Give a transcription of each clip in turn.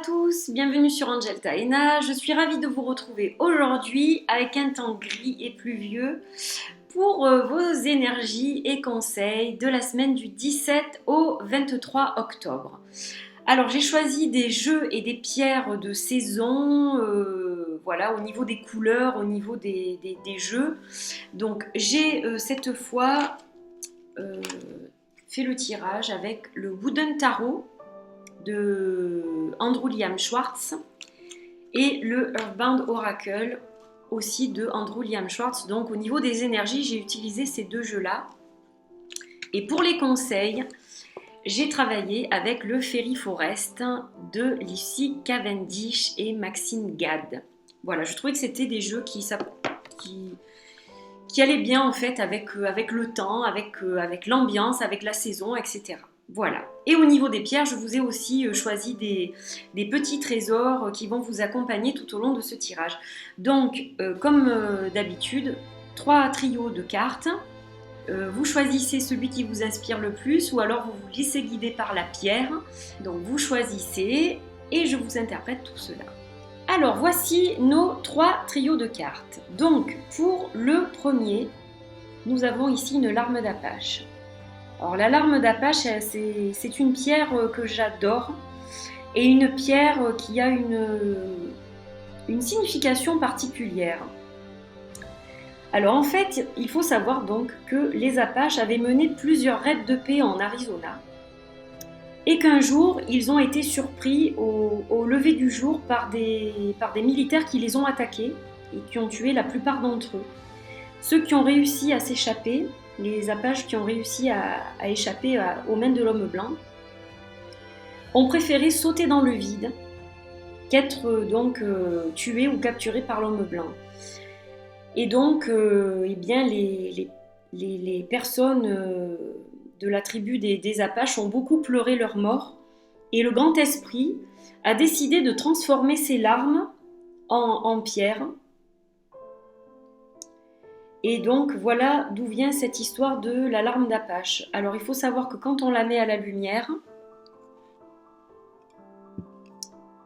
tous, bienvenue sur Angel Taena. Je suis ravie de vous retrouver aujourd'hui avec un temps gris et pluvieux pour vos énergies et conseils de la semaine du 17 au 23 octobre. Alors j'ai choisi des jeux et des pierres de saison, voilà, au niveau des couleurs, au niveau des jeux. Donc j'ai cette fois fait le tirage avec le Wooden Tarot de Andrew Liam Schwartz et le Earthbound Oracle aussi de Andrew Liam Schwartz. Donc au niveau des énergies, j'ai utilisé ces deux jeux-là. Et pour les conseils, j'ai travaillé avec le Fairy Forest de Lucy Cavendish et Maxine Gad. Voilà, je trouvais que c'était des jeux qui allaient bien en fait avec le temps, avec l'ambiance, avec la saison, etc. Voilà. Et au niveau des pierres, je vous ai aussi choisi des petits trésors qui vont vous accompagner tout au long de ce tirage. Donc, comme d'habitude, 3 trios de cartes. Vous choisissez celui qui vous inspire le plus ou alors vous vous laissez guider par la pierre. Donc, vous choisissez et je vous interprète tout cela. Alors, voici nos 3 trios de cartes. Donc, pour le premier, nous avons ici une larme d'Apache. Alors la larme d'Apache, c'est une pierre que j'adore et une pierre qui a une signification particulière. Alors en fait, il faut savoir donc que les Apaches avaient mené plusieurs raids de paix en Arizona et qu'un jour, ils ont été surpris au lever du jour par des militaires qui les ont attaqués et qui ont tué la plupart d'entre eux. Ceux qui ont réussi à s'échapper, les Apaches qui ont réussi à échapper aux mains de l'homme blanc, ont préféré sauter dans le vide qu'être donc tués ou capturés par l'homme blanc. Et donc, eh bien, les personnes de la tribu des Apaches ont beaucoup pleuré leur mort, et le Grand Esprit a décidé de transformer ces larmes en pierre. Et donc voilà d'où vient cette histoire de la larme d'Apache. Alors il faut savoir que quand on la met à la lumière,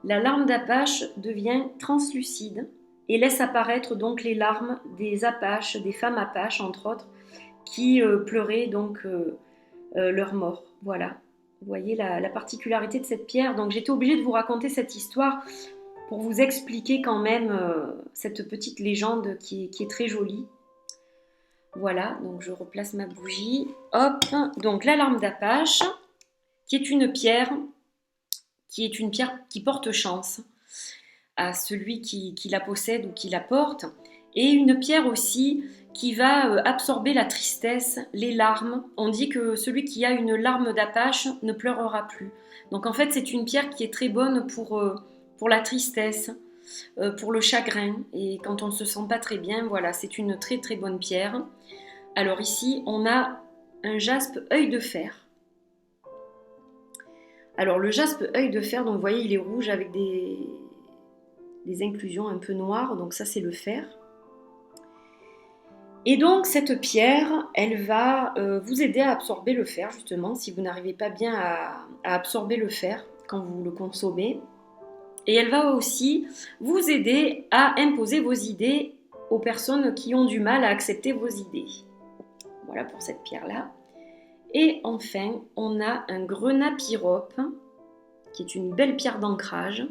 la larme d'Apache devient translucide et laisse apparaître donc les larmes des Apaches, des femmes Apaches entre autres, qui pleuraient donc leur mort. Voilà, vous voyez la particularité de cette pierre. Donc j'étais obligée de vous raconter cette histoire pour vous expliquer quand même cette petite légende qui est très jolie. Voilà, donc je replace ma bougie. Hop, donc la larme d'Apache, qui est une pierre qui porte chance à celui qui la possède ou qui la porte, et une pierre aussi qui va absorber la tristesse, les larmes. On dit que celui qui a une larme d'Apache ne pleurera plus. Donc en fait, c'est une pierre qui est très bonne pour la tristesse, pour le chagrin, et quand on ne se sent pas très bien, voilà, c'est une très très bonne pierre. Alors ici, on a un jaspe œil de fer. Alors le jaspe œil de fer, donc vous voyez, il est rouge avec des inclusions un peu noires, donc ça c'est le fer. Et donc cette pierre, elle va vous aider à absorber le fer, justement, si vous n'arrivez pas bien à absorber le fer quand vous le consommez. Et elle va aussi vous aider à imposer vos idées aux personnes qui ont du mal à accepter vos idées. Voilà pour cette pierre-là. Et enfin, on a un grenat pyrope, qui est une belle pierre d'ancrage.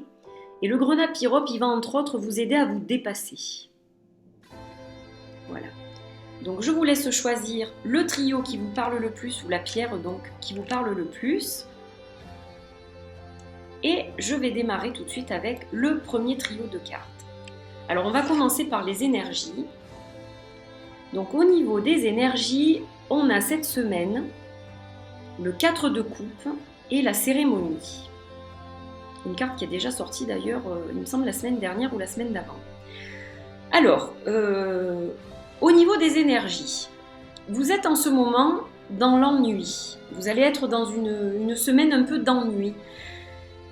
Et le grenat pyrope, il va entre autres vous aider à vous dépasser. Voilà. Donc je vous laisse choisir le trio qui vous parle le plus, ou la pierre donc qui vous parle le plus. Et je vais démarrer tout de suite avec le premier trio de cartes. Alors on va commencer par les énergies. Donc au niveau des énergies, on a cette semaine le 4 de coupe et la cérémonie. Une carte qui est déjà sortie d'ailleurs, il me semble, la semaine dernière ou la semaine d'avant. Alors, au niveau des énergies, vous êtes en ce moment dans l'ennui. Vous allez être dans une semaine un peu d'ennui.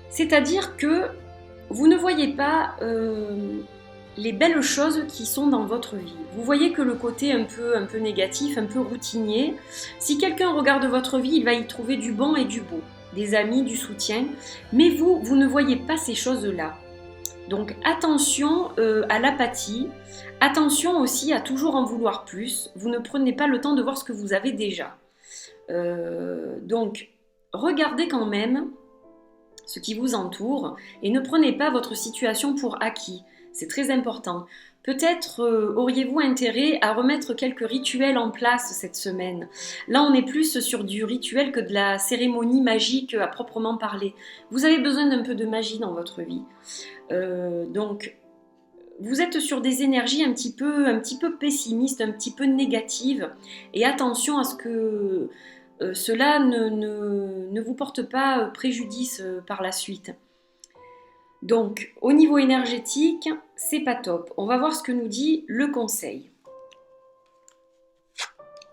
C'est-à-dire que vous ne voyez pas les belles choses qui sont dans votre vie. Vous voyez que le côté un peu négatif, un peu routinier, si quelqu'un regarde votre vie, il va y trouver du bon et du beau. des amis, du soutien, mais vous ne voyez pas ces choses-là. Donc attention à l'apathie, attention aussi à toujours en vouloir plus, vous ne prenez pas le temps de voir ce que vous avez déjà. Donc regardez quand même ce qui vous entoure et ne prenez pas votre situation pour acquis, c'est très important. Peut-être auriez-vous intérêt à remettre quelques rituels en place cette semaine. Là, on est plus sur du rituel que de la cérémonie magique à proprement parler. Vous avez besoin d'un peu de magie dans votre vie. Donc, vous êtes sur des énergies un petit peu pessimistes, un petit peu négatives. Et attention à ce que cela ne vous porte pas préjudice par la suite. Donc, au niveau énergétique, c'est pas top. On va voir ce que nous dit le conseil.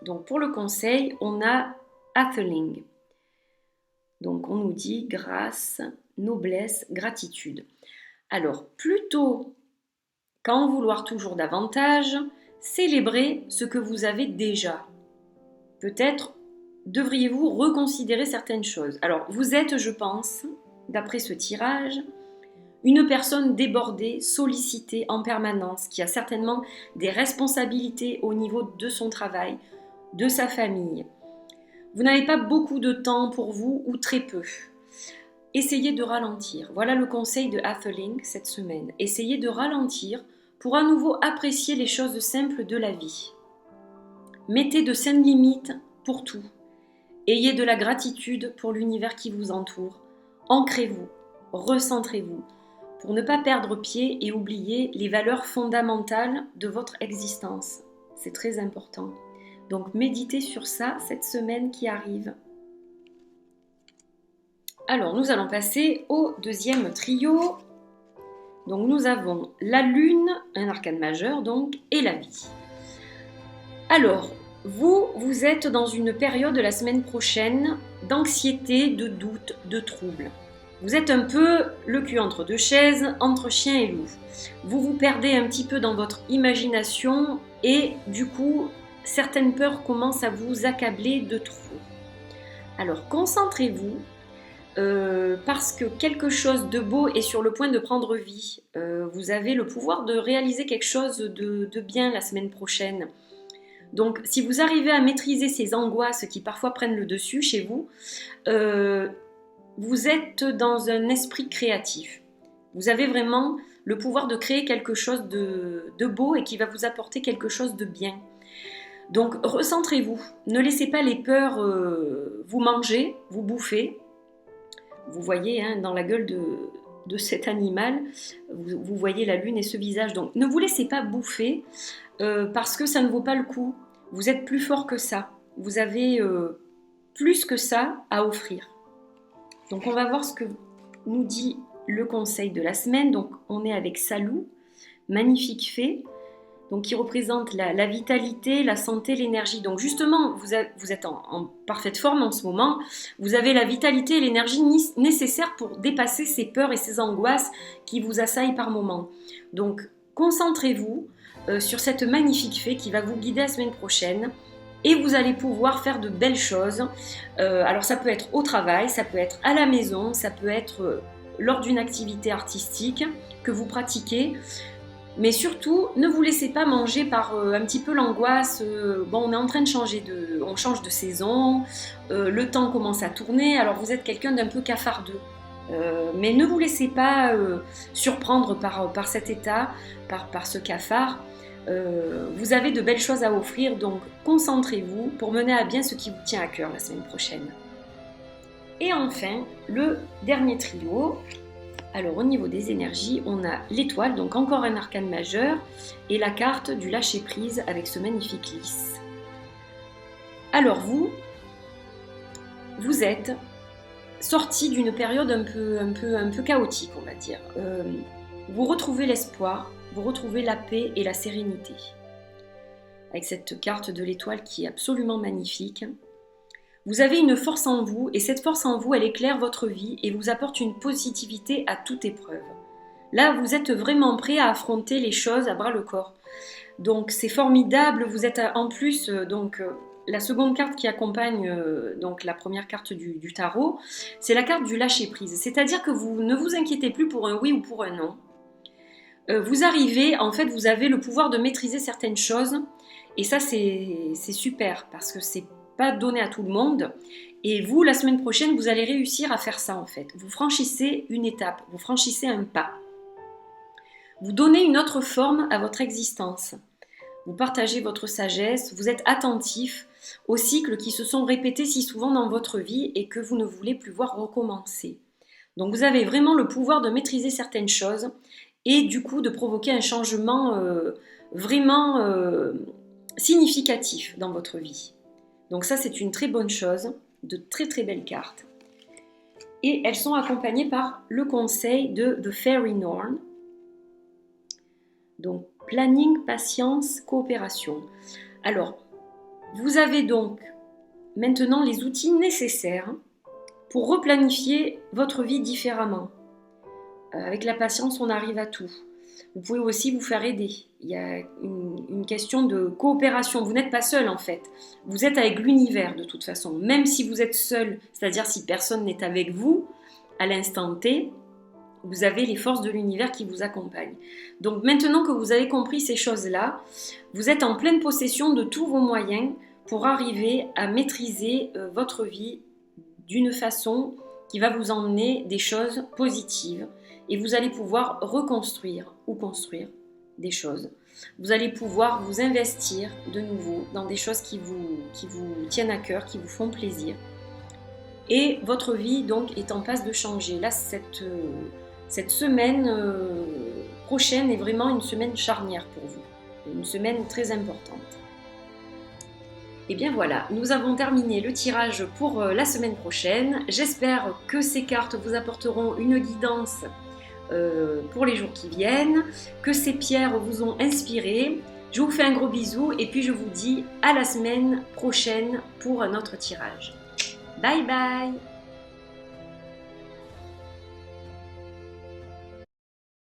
Donc, pour le conseil, on a Atheling. Donc, on nous dit grâce, noblesse, gratitude. Alors, plutôt qu'en vouloir toujours davantage, célébrez ce que vous avez déjà. Peut-être devriez-vous reconsidérer certaines choses. Alors, vous êtes, je pense, d'après ce tirage, une personne débordée, sollicitée en permanence, qui a certainement des responsabilités au niveau de son travail, de sa famille. Vous n'avez pas beaucoup de temps pour vous ou très peu. Essayez de ralentir. Voilà le conseil de Atheling cette semaine. Essayez de ralentir pour à nouveau apprécier les choses simples de la vie. Mettez de saines limites pour tout. Ayez de la gratitude pour l'univers qui vous entoure. Ancrez-vous, recentrez-vous, pour ne pas perdre pied et oublier les valeurs fondamentales de votre existence. C'est très important. Donc méditez sur ça cette semaine qui arrive. Alors nous allons passer au deuxième trio. Donc nous avons la lune, un arcane majeur donc, et la vie. Alors, vous êtes dans une période la semaine prochaine d'anxiété, de doute, de trouble. Vous êtes un peu le cul entre deux chaises, entre chien et loup. Vous vous perdez un petit peu dans votre imagination et du coup, certaines peurs commencent à vous accabler de trop. Alors concentrez-vous parce que quelque chose de beau est sur le point de prendre vie. Vous avez le pouvoir de réaliser quelque chose de bien la semaine prochaine. Donc si vous arrivez à maîtriser ces angoisses qui parfois prennent le dessus chez vous, vous êtes dans un esprit créatif. Vous avez vraiment le pouvoir de créer quelque chose de beau et qui va vous apporter quelque chose de bien. Donc recentrez-vous, ne laissez pas les peurs vous manger, vous bouffer. Vous voyez dans la gueule de cet animal, vous voyez la lune et ce visage. Donc ne vous laissez pas bouffer parce que ça ne vaut pas le coup. Vous êtes plus fort que ça. Vous avez plus que ça à offrir. Donc on va voir ce que nous dit le conseil de la semaine. Donc on est avec Salou, magnifique fée, donc qui représente la vitalité, la santé, l'énergie. Donc justement, vous êtes en parfaite forme en ce moment. Vous avez la vitalité et l'énergie nécessaires pour dépasser ces peurs et ces angoisses qui vous assaillent par moments. Donc concentrez-vous sur cette magnifique fée qui va vous guider la semaine prochaine. Et vous allez pouvoir faire de belles choses. Alors ça peut être au travail, ça peut être à la maison, ça peut être lors d'une activité artistique que vous pratiquez. Mais surtout, ne vous laissez pas manger par un petit peu l'angoisse. Bon, on est en train de on change de saison, le temps commence à tourner, alors vous êtes quelqu'un d'un peu cafardeux. Mais ne vous laissez pas surprendre par cet état, par ce cafard. Vous avez de belles choses à offrir, donc concentrez-vous pour mener à bien ce qui vous tient à cœur la semaine prochaine. Et enfin, le dernier trio. Alors au niveau des énergies, on a l'étoile, donc encore un arcane majeur, et la carte du lâcher-prise avec ce magnifique lys. Alors vous êtes sorti d'une période un peu chaotique, on va dire. Vous retrouvez l'espoir, vous retrouvez la paix et la sérénité. Avec cette carte de l'étoile qui est absolument magnifique. Vous avez une force en vous et cette force en vous, elle éclaire votre vie et vous apporte une positivité à toute épreuve. Là, vous êtes vraiment prêt à affronter les choses à bras le corps. Donc c'est formidable, vous êtes en plus La seconde carte qui accompagne donc la première carte du tarot, c'est la carte du lâcher-prise. C'est-à-dire que vous ne vous inquiétez plus pour un oui ou pour un non. Vous arrivez, en fait, vous avez le pouvoir de maîtriser certaines choses. Et ça, c'est super parce que c'est pas donné à tout le monde. Et vous, la semaine prochaine, vous allez réussir à faire ça, en fait. Vous franchissez une étape, vous franchissez un pas. Vous donnez une autre forme à votre existence. Vous partagez votre sagesse, vous êtes attentif aux cycles qui se sont répétés si souvent dans votre vie et que vous ne voulez plus voir recommencer. Donc vous avez vraiment le pouvoir de maîtriser certaines choses et du coup de provoquer un changement vraiment significatif dans votre vie. Donc ça c'est une très bonne chose, de très très belles cartes. Et elles sont accompagnées par le conseil de The Fairy Norn. Donc planning, patience, coopération. Alors, vous avez donc maintenant les outils nécessaires pour replanifier votre vie différemment. Avec la patience, on arrive à tout. Vous pouvez aussi vous faire aider. Il y a une question de coopération. Vous n'êtes pas seul en fait. Vous êtes avec l'univers de toute façon. Même si vous êtes seul, c'est-à-dire si personne n'est avec vous, à l'instant T, vous avez les forces de l'univers qui vous accompagnent. Donc maintenant que vous avez compris ces choses-là, vous êtes en pleine possession de tous vos moyens pour arriver à maîtriser votre vie d'une façon qui va vous emmener des choses positives. Et vous allez pouvoir reconstruire ou construire des choses. Vous allez pouvoir vous investir de nouveau dans des choses qui vous tiennent à cœur, qui vous font plaisir. Et votre vie donc est en passe de changer. Là, cette semaine prochaine est vraiment une semaine charnière pour vous. Une semaine très importante. Et bien voilà, nous avons terminé le tirage pour la semaine prochaine. J'espère que ces cartes vous apporteront une guidance pour les jours qui viennent, que ces pierres vous ont inspiré. Je vous fais un gros bisou et puis je vous dis à la semaine prochaine pour un autre tirage. Bye bye!